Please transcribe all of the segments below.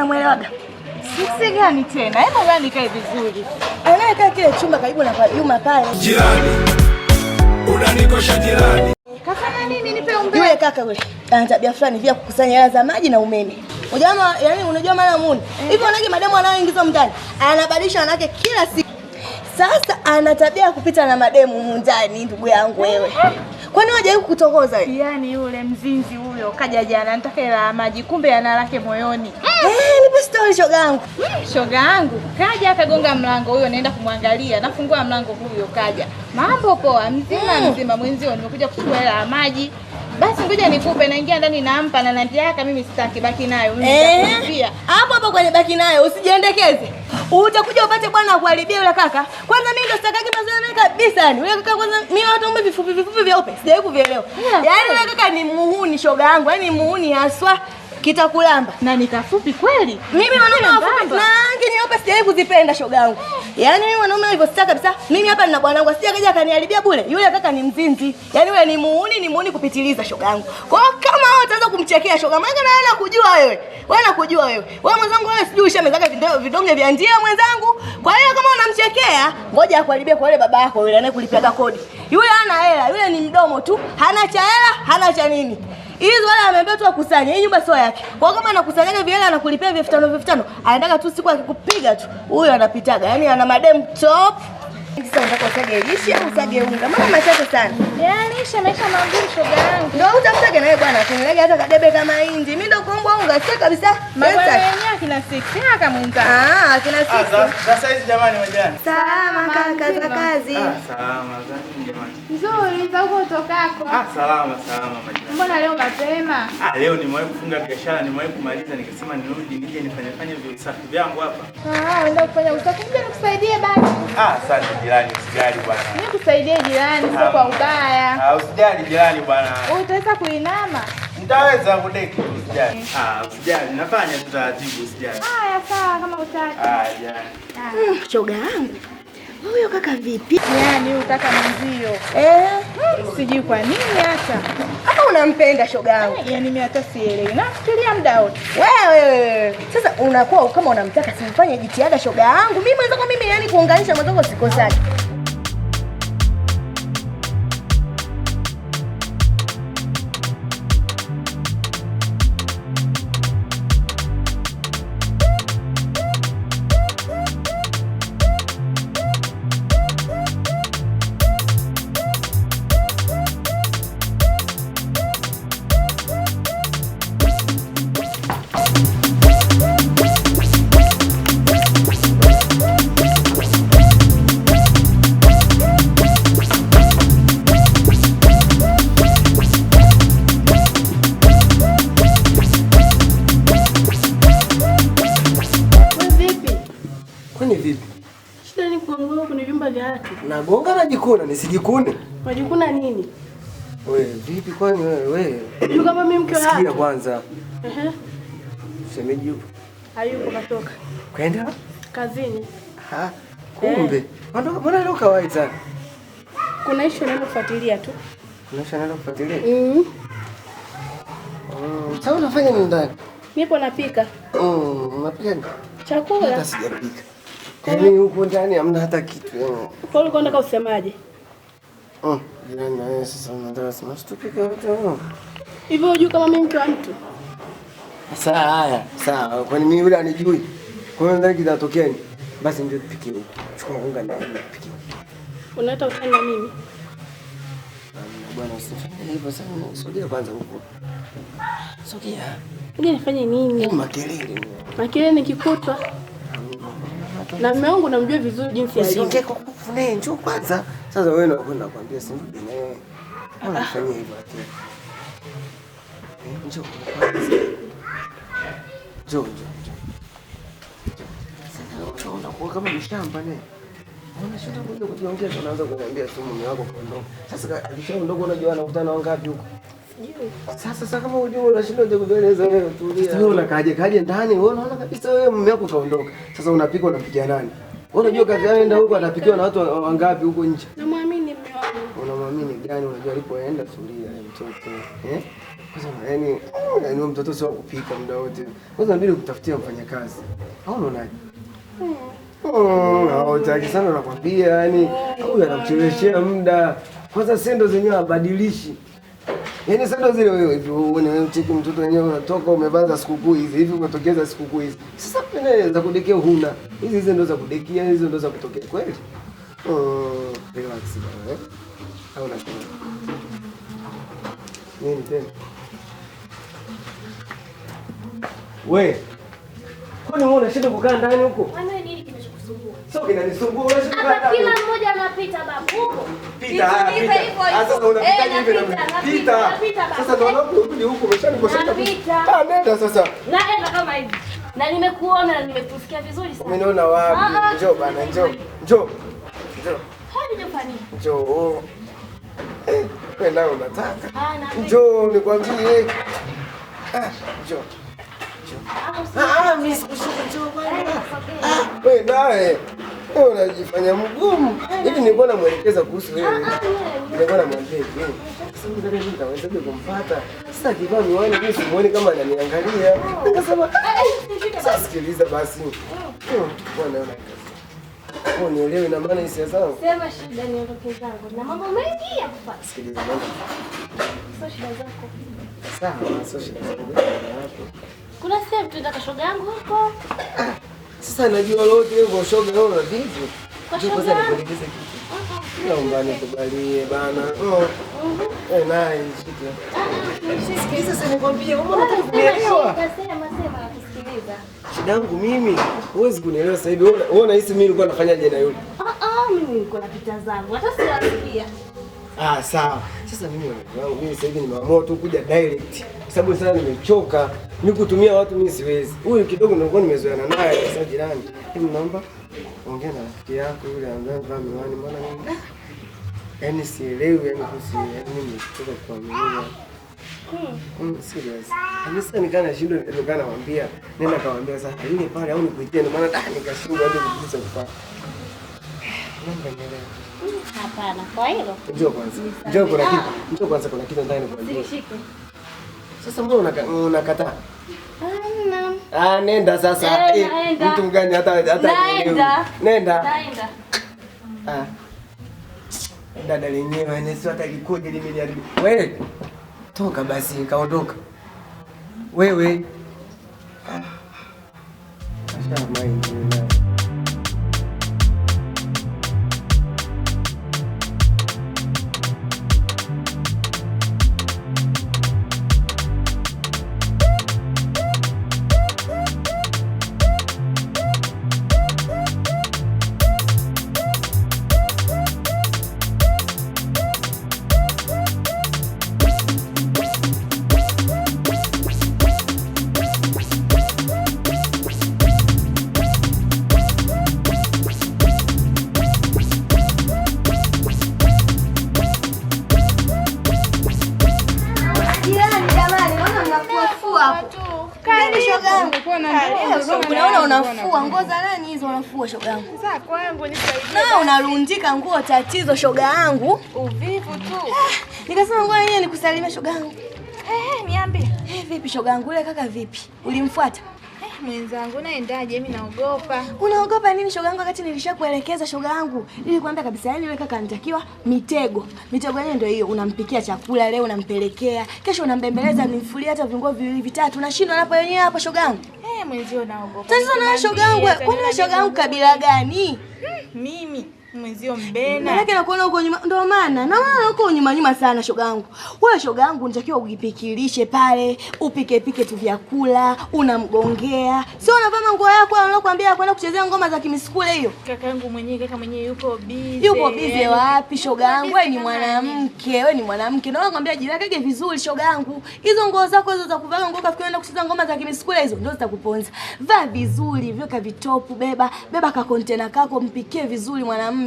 unamuelewaga? Sisi gani tena? Hebu gani kae vizuri. Anayekaa kile chumba karibu na Juma pale. Jirani. Unanikosha jirani. Kafanya nini nipe umbe? Yule kaka yule ana tabia fulani vya kukusanya hela za maji na umeme. Unajua yani unajua maana muni. Hivi wanaje mademu anaoingizwa mndani? Anabadilisha wanawake kila siku. Sasa ana tabia kupita na mademu ndani ndugu yangu wewe. Kwani waje kukutongoza wewe? Yaani yule mzinzi huyo kaja jana anataka hela maji kumbe ana lake moyoni. Nipe story shoga yangu. Shoga yangu kaja akagonga mlango huyo naenda kumwangalia. Nafungua mlango huyo kaja. Mambo poa mzima mwenzio nimekuja kuchukua hela maji. Basi ngoja nikupe naingia ndani nampa na nandiaka mimi sitaki baki nayo mimi pia. Hapo kwenye baki nayo usijiendekeze. Utakuja upate bwana kuharibia yule kaka. Kwanza mimi ndo sitakaki mazoea kabisa yani. Yule kaka kwanza mimi watu umbe vifupi vyeupe. Sijawahi kuvielewa. Yaani yule kaka ni muhuni shoga yangu. Yaani muhuni haswa kitakulamba. Na nikafupi kweli? Mimi wanaume wafupi na rangi nyeupe sijawahi kuzipenda shoga yangu. Yaani mimi wanaume hivyo sitaka kabisa. Mimi hapa nina bwana wangu asije akaniharibia bure. Yule kaka ni mzinzi. Yaani yule ni muhuni kupitiliza shoga yangu. Kwa hiyo kama wewe utaanza kumchekea shoga, maana na kujua wewe. Wewe nakujua wewe. Wewe mwenzangu wewe sijui ushamezaka vidonge vya ndia mwenzangu. Kwa hiyo kama unamchekea, ngoja akuharibie kwa yule baba yako yule anayekulipia kodi. Yule hana hela, yule ni mdomo tu. Hana cha hela, hana cha nini. Hizo wala ameambia tu akusanye. Hii nyumba sio yake. Kwa kama anakusanyaga vile anakulipia 5,000 anataka tu siku akikupiga tu. Huyo anapitaga. Yaani ana madem top. Sasa unataka usage lishe au usage unga? Mama machache sana. Yaani maisha magumu shoga yangu. Ndio utamsage naye bwana. Kunilega hata kadebe kama hindi. Mimi ndio kuomba unga sio kabisa. Mabwana yenyewe kina 6 haka mwenza. Kina 6. Sasa hizi jamani majani. Salama kaka za kazi. Salama za jamani. Nzuri za huko utokako. Salama majani. Mbona leo mapema? Leo nimewahi kufunga biashara, nimewahi kumaliza nikasema nirudi nije nifanye usafi vyangu hapa. Nenda kufanya usafi nje nikusaidie basi. Asante jirani, usijali bwana. Mimi kusaidie jirani sio kwa ubaya. Usijali jirani bwana. Utaweza kuinama? Nitaweza kudeki usijali. Usijali, nafanya tu taratibu usijali. Haya sawa kama utaki. Jirani. Shoga yangu. Huyo kaka vipi? Yaani huyo kaka mzio. Sijui kwa nini hata. Hata unampenda shoga yangu. Yaani mimi hata sielewi. Nafikiria muda wote. Wewe. Sasa unakuwa kama unamtaka simfanye jitihada shoga yangu. Mimi mwenzako mimi yani kuunganisha mwenzako sikosaki. Nagonga najikuna nisijikune. Unajikuna nini? Wewe vipi kwani wewe? Yuko kama mimi mke wako. Sikia kwanza. Shemeji yupo? Hayupo katoka. Kwenda? Kazini. Kumbe. Mbona leo kawaida sana? Kuna issue naenda kufuatilia tu. Kuna issue naenda kufuatilia? Sasa unafanya nini ndani? Nipo napika. Unapika nini? Chakula. Hata sijapika. Yaani huko ndani hamna hata kitu. Kwa hiyo unataka usemaje? Jirani na yeye sasa unataka sema tupike wote. Hivyo unajua kama mimi mke wa mtu? Sawa. Kwani mimi yule anijui? Kwa hiyo ndani kitatokea nini? Basi ndio tupike huko. Chukua unga na tupike huko. Unataka utani na mimi? Bwana usifanye hivyo sana. Sogea kwanza huko. Sogea. Ngoja nifanye nini? Makelele. Makelele nikikutwa. Na mume wangu namjua vizuri jinsi alivyo. Usiongee kwa kufune, njoo kwanza. Sasa wewe unakwenda kuambia sirudi naye. Unafanya hivyo ati. Njoo kwanza. Njoo. Sasa unakuwa kama mshamba naye. Unashinda kuja kujiongea unaanza kuniambia tu mume wako kuondoka. Sasa alishaondoka unajua anakutana wangapi huko? Sasa kama unajua unashinda kueleza wewe tulia. Sasa wewe unakaje ndani wewe unaona kabisa wewe mume wako kaondoka. Sasa unapika unapikia nani? Wewe unajua kazi anaenda huko anapikiwa na watu wangapi huko nje? Namwamini mume wangu. Unamwamini gani? Unajua alipoenda tulia mtoto. Kwanza yani mtoto sio kupika muda wote. Kwanza mbili kutafutia mfanyakazi. Au unaonaje? Hawataki sana nakwambia yani. Huyu anakucheleweshea muda. Kwanza sendo zenyewe abadilishi. Yaani sendo zile wewe hivi wewe mcheki mtoto wenyewe unatoka umevaza sikukuu hivi umetokeza sikukuu hizi. Sasa pene za kudekia huna. Hizi ndo za kudekia, hizo ndo za kutokea kweli? Relax bwana. Au unasema nini tena? We, kwani wewe unashinda kukaa ndani huko? Wewe nini kinachokusumbua? Sio kinanisumbua, unashinda kukaa Hapa ndani. kila mmoja anapita babu huko. Pita, pita. Sasa unapita hivi na pita. Sasa ndio unaporudi huko umeshanikosea. Pita. Nenda sasa. Naenda kama hivi. Na nimekuona na nimekusikia vizuri sana. Umeniona wapi? Njoo bana, njoo. Njoo. Njoo. Hadi nyumbani. Njoo. Wewe nao unataka? Na Njoo nikwambie. Njoo. Mimi sikushuka njoo bwana. Wewe naye. Wewe unajifanya mgumu. Hivi nilikuwa namuelekeza kuhusu wewe. Nilikuwa namwambia hivi. Sasa mimi nitawezaje kumpata? Sasa kivaa miwani mimi simuoni kama ananiangalia. Nikasema sasa sikiliza basi. Bwana una kazi. Unielewi na maana hisia zangu. Sema shida niondoke zangu. Na mambo mengi ya kufanya. Sikiliza bwana. Sio shida zako. Sawa, sio shida zangu. Kuna sehemu tuenda shoga yangu huko. Sasa najua lote hivyo shoga leo na vipi? Kwa Njoo shoga. kwanza nikuelekeze kitu. Naomba nikubalie bana. Naye shika. Sikiliza sasa nikwambie, mbona unataka kunielewa? Sema nakusikiliza. Shida yangu mimi, huwezi kunielewa sasa hivi. Wewe unahisi mimi nilikuwa nafanyaje na yule? Mimi niko na pita zangu. Hata siwasikia. Sawa. Sasa mimi sasa hivi nimeamua tu kuja direct. Kwa sababu sasa nimechoka. Mimi kutumia watu mimi siwezi. Huyu kidogo nilikuwa nimezoeana naye sasa jirani. Hivi naomba ongea na rafiki yako yule ambaye anavaa miwani, mbona mimi? Yaani sielewi yani mimi nimetoka kwa mimi. Serious. Sasa nikana shindo nikana namwambia, nenda kawaambia sasa yule pale au nikuitie ndio maana nikashindwa hadi kujiza kupata. Namba nielewa. Hapana, kwa hilo. Njoo kwanza. Njoo kuna kitu. Njoo kwanza kuna kitu ndani kwa ndio. Sishike. Sasa mbona unakataa? Naam. Nenda sasa. Mtu mgani hata Naenda. Nenda. Naenda. Dada lenyewe anasema hata kikoje limejaribu. Wewe toka basi kaondoka. Wewe. Asha mind. Unaona unafua nguo za nani hizo unafua shoga yangu? Sasa kwangu nisaidie. Na unarundika nguo tatizo shoga yangu. Uvivu tu. Nikasema ngoja yeye nikusalimie shoga yangu. Niambie. Vipi shoga yangu yule kaka vipi? Ulimfuata? Mwenzangu naendaje? Mimi naogopa. Unaogopa nini shoga yangu wakati nilishakuelekeza shoga yangu? Nilikwambia kabisa yani yule kaka anatakiwa mitego. Mitego yenyewe ndio hiyo, unampikia chakula leo unampelekea, kesho unambembeleza nimfulie hata viungo viwili vitatu. Unashindwa hapo yenyewe hapo shoga yangu. Mwenzio naogopa. Sasa na shoga yangu, kwani shoga yangu kabila gani? Mimi mwenzio mbena. Maana nakuona huko nyuma ndio maana. Na wewe huko nyuma sana shoga yangu. Wewe shoga yangu unatakiwa ujipikilishe pale, upike tu vyakula, unamgongea. Sio unavaa nguo yako anakuambia kwenda kuchezea ngoma za kimiskule hiyo. Kaka mwenyewe yuko busy. Yuko busy wapi shoga yangu? Wewe ni mwanamke. Na nakwambia jiwekege vizuri shoga yangu. Hizo nguo zako hizo za kuvaa nguo kafikiri unaenda kucheza ngoma za kimiskule hizo ndio zitakuponza. Vaa vizuri, viweka vitopu, beba ka container kako mpikie vizuri mwanamume.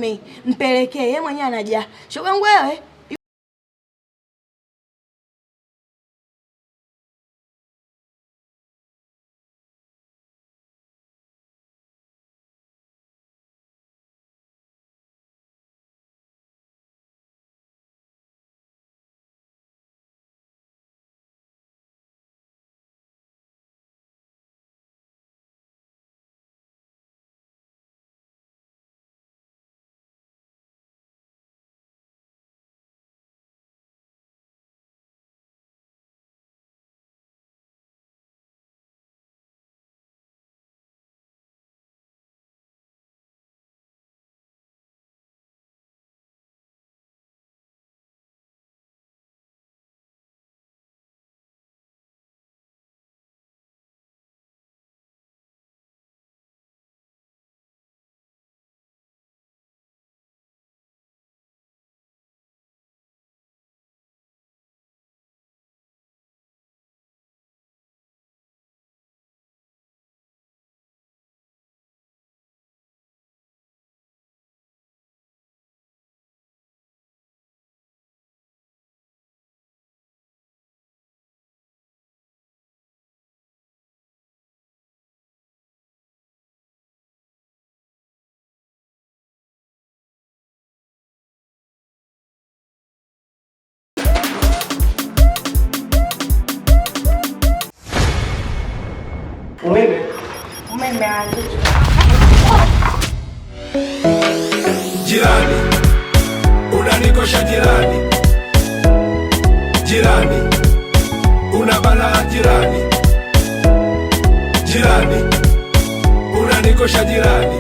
Mpelekee yeye mwenyewe anajaa. Shoga yangu wewe Umeme Umeanzisha. Jirani, unanikosha jirani. Jirani, una balaa jirani. Jirani, unanikosha jirani.